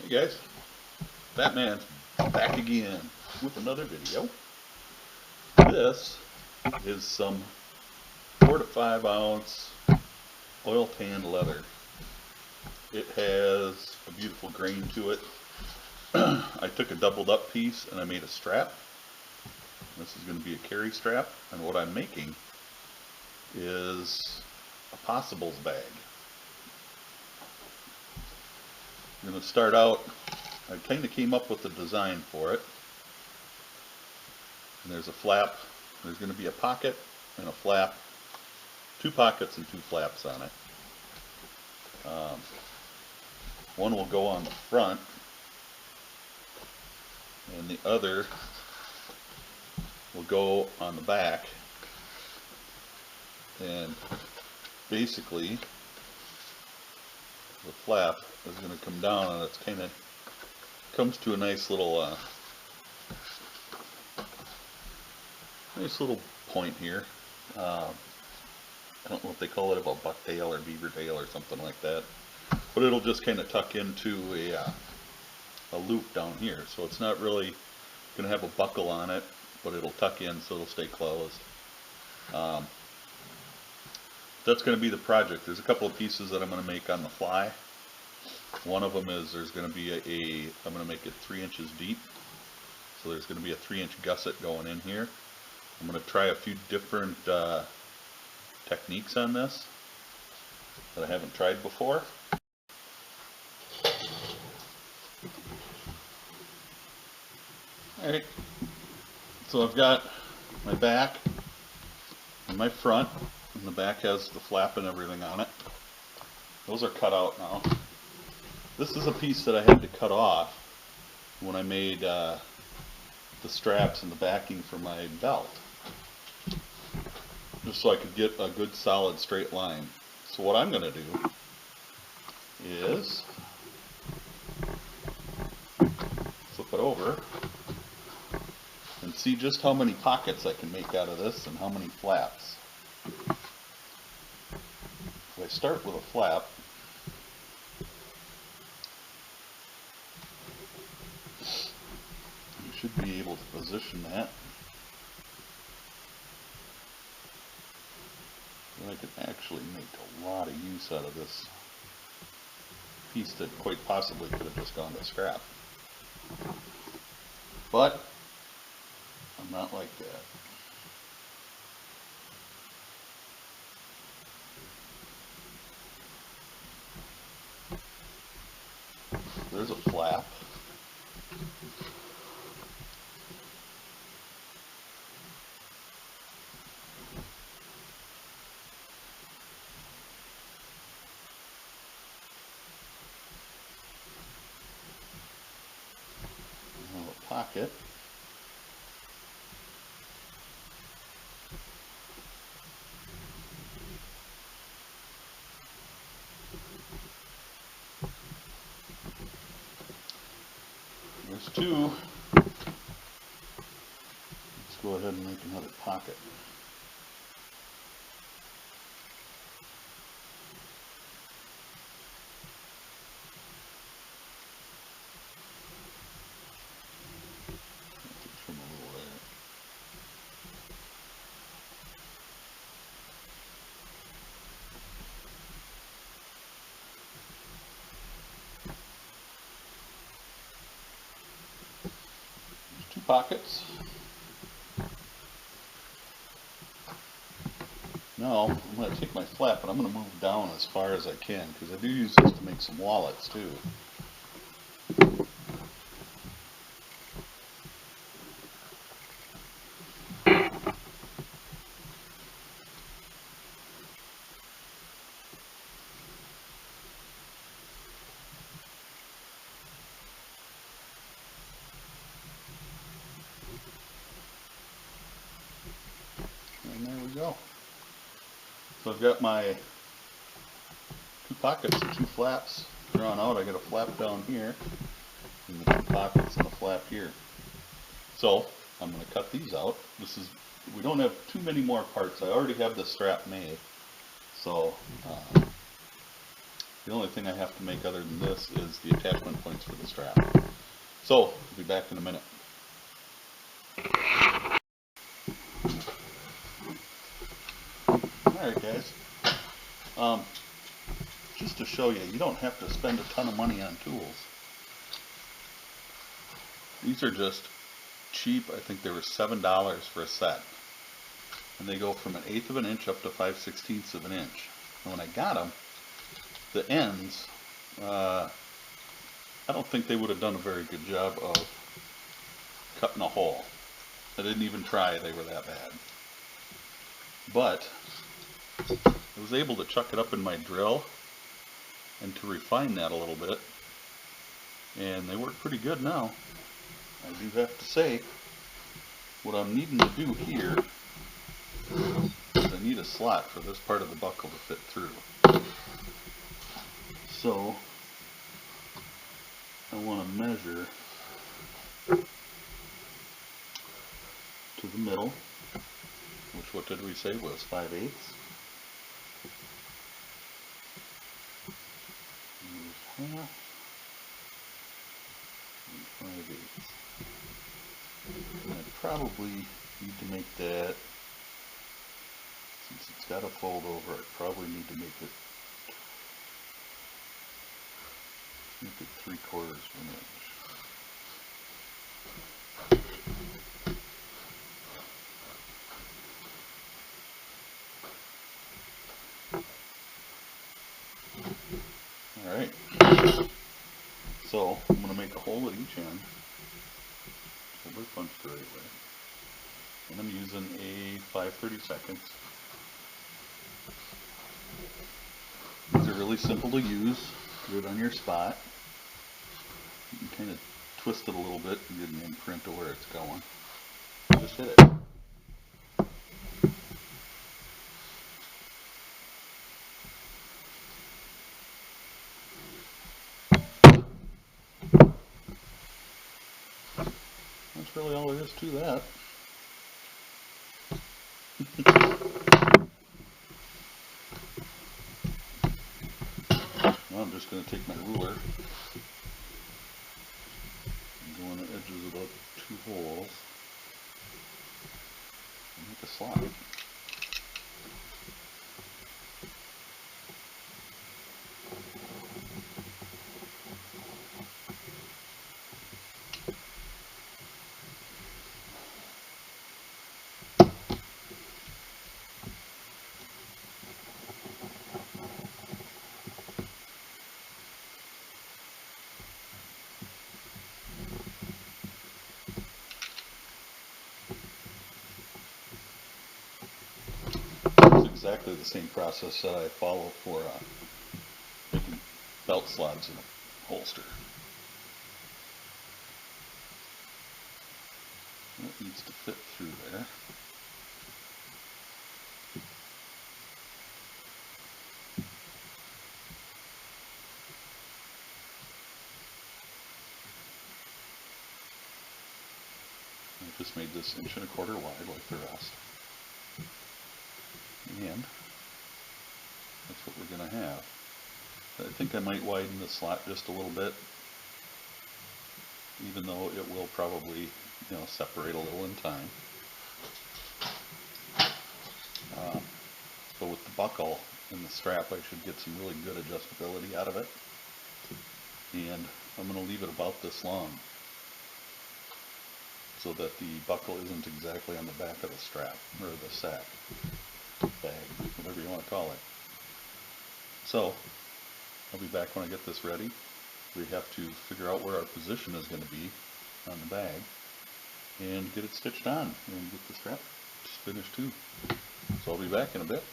Hey guys, FatMan's back again with another video. This is some 4 to 5 ounce oil tanned leather. It has a beautiful grain to it. I took a doubled up piece and I made a strap. This is going to be a carry strap, and what I'm making is a possibles bag. I'm going to start out, I kind of came up with the design for it. And there's a flap, there's going to be a pocket and a flap, 2 pockets and 2 flaps on it. One will go on the front and the other will go on the back, and basically the flap is going to come down and it's kind of comes to a nice little point here. I don't know what they call it, about bucktail or beaver tail or something like that, but it'll just kind of tuck into a loop down here, so it's not really going to have a buckle on it, but it'll tuck in so it'll stay closed. That's going to be the project. There's a couple of pieces that I'm going to make on the fly. One of them is there's going to be I'm going to make it 3 inches deep, so there's going to be a 3-inch gusset going in here. I'm going to try a few different techniques on this that I haven't tried before. Alright, so I've got my back and my front, and the back has the flap and everything on it. Those are cut out now. This is a piece that I had to cut off when I made the straps and the backing for my belt, just so I could get a good solid straight line. So what I'm going to do is flip it over and see just how many pockets I can make out of this and how many flaps. If I start with a flap, you should be able to position that. I could actually make a lot of use out of this piece that quite possibly could have just gone to scrap. But I'm not like that. There's a flap. A pocket. There's 2. Let's go ahead and make another pocket. Trim a little there. There's 2 pockets. Now I'm going to take my flap and I'm going to move down as far as I can, because I do use this to make some wallets too. And there we go. So I've got my 2 pockets and 2 flaps drawn out. I got a flap down here, and the 2 pockets and a flap here. So I'm going to cut these out. We don't have too many more parts. I already have the strap made. So The only thing I have to make other than this is the attachment points for the strap. So, I'll be back in a minute. Alright guys, just to show you, you don't have to spend a ton of money on tools. These are just cheap. I think they were $7 for a set. And they go from 1/8 of an inch up to 5/16 of an inch. And when I got them, the ends, I don't think they would have done a very good job of cutting a hole. I didn't even try, they were that bad. But I was able to chuck it up in my drill and to refine that a little bit. And they work pretty good now. I do have to say, what I'm needing to do here is I need a slot for this part of the buckle to fit through. So I want to measure to the middle, which, what did we say, was 5/8. Here's half and 5/8. And I probably need to make that, since it's got to fold over, I probably need to make it 3/4 of an inch. Alright, so I'm going to make a hole at each end, so we're punched the right way, and I'm using a 5/32. These are really simple to use. Put it on your spot. You can kind of twist it a little bit and get an imprint of where it's going. Just hit it. That's really all there is to that. Now I'm just going to take my ruler and go on the edges of the 2 holes and make a slot. Exactly the same process that I follow for making belt slots in a holster. That needs to fit through there. I just made this 1¼ inch wide like the rest. And that's what we're going to have. I think I might widen the slot just a little bit, even though it will probably, separate a little in time. But with the buckle and the strap, I should get some really good adjustability out of it. And I'm going to leave it about this long, so that the buckle isn't exactly on the back of the strap, or the sack, bag, whatever you want to call it. So, I'll be back when I get this ready. We have to figure out where our position is going to be on the bag, and get it stitched on, and get the strap finished too. So I'll be back in a bit.